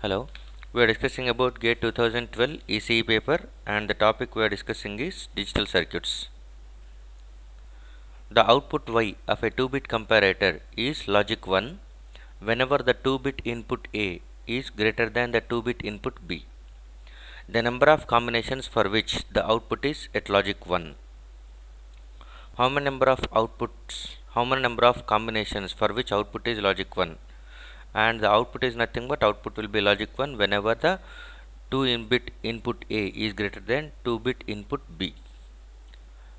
Hello, we are discussing about GATE 2012 ECE paper, and the topic we are discussing is digital circuits. The output Y of a 2-bit comparator is logic 1 whenever the 2-bit input A is greater than the 2-bit input B. The number of combinations for which the output is at logic 1. How many number of combinations for which output is logic 1? And the output is nothing but output will be logic 1 whenever the 2-bit input A is greater than 2-bit input B.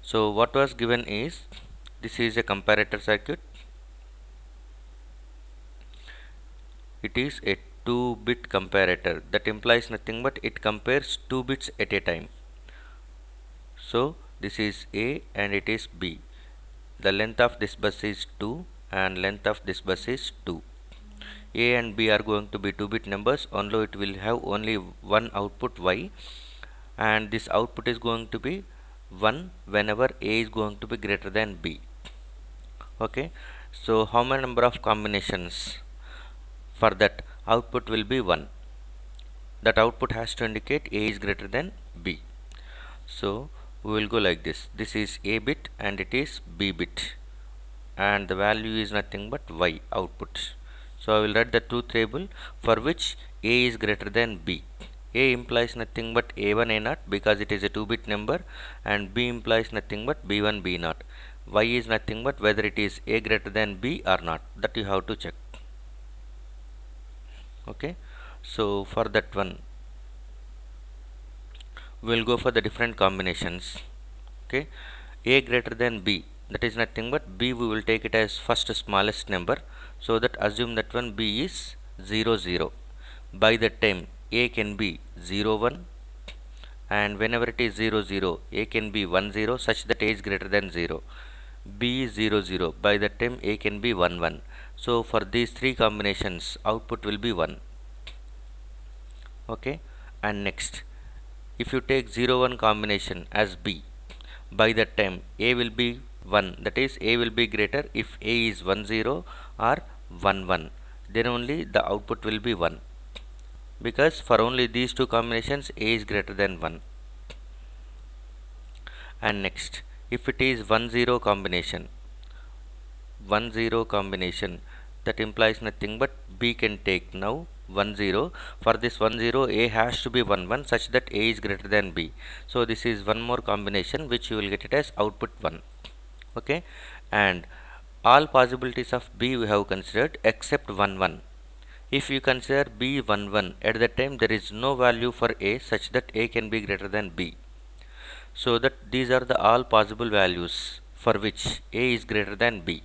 So what was given is, this is a comparator circuit. It is a 2-bit comparator. That implies nothing but it compares 2 bits at a time. So this is A and it is B. The length of this bus is 2 and length of this bus is 2. A and B are going to be 2-bit numbers, although it will have only one output Y, and this output is going to be 1 whenever A is going to be greater than B. Okay, so how many number of combinations? For that, output will be 1. That output has to indicate A is greater than B. So we will go like this. This is A bit and it is B bit, and the value is nothing but Y output. So I will write the truth table for which A is greater than B. A implies nothing but A1 A0 because it is a 2-bit number, and B implies nothing but B1 B0. Y is nothing but whether it is A greater than B or not. That you have to check. Okay, so for that one we will go for the different combinations. Okay, A greater than B, that is nothing but B we will take it as first smallest number, so that assume that one B is 0 0. By that time A can be 0 1, and whenever it is 0 0 A can be 1 0 such that A is greater than 0. B is 0 0, by that time A can be 1 1. So for these three combinations output will be 1. Okay, and next, if you take 0 1 combination as B, by that time A will be 1, that is A will be greater if A is 1 0 or 1 1, then only the output will be 1, because for only these two combinations A is greater than 1. And next, if it is 1 0 combination, that implies nothing but B can take now 1 0. For this 1 0 A has to be 1 1 such that A is greater than B. So this is one more combination which you will get it as output 1. Okay, and all possibilities of B we have considered except 1 1. If you consider B 1 1, at that time there is no value for A such that A can be greater than B. So that these are the all possible values for which A is greater than B.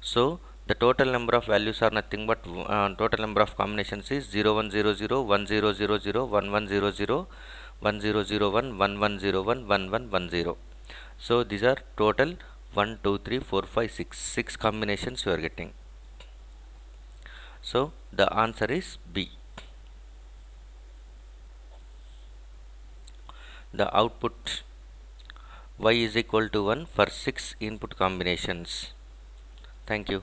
So the total number of values are nothing but total number of combinations is 0 1 0 0, 1 0 0 0, 1 1 0 0, 1 0 0 1, 1 1 0 1, 1 1 1 0. So these are total 1 2 3 4 5 6 combinations you are getting. So the answer is B. The output Y is equal to 1 for 6 input combinations. Thank you.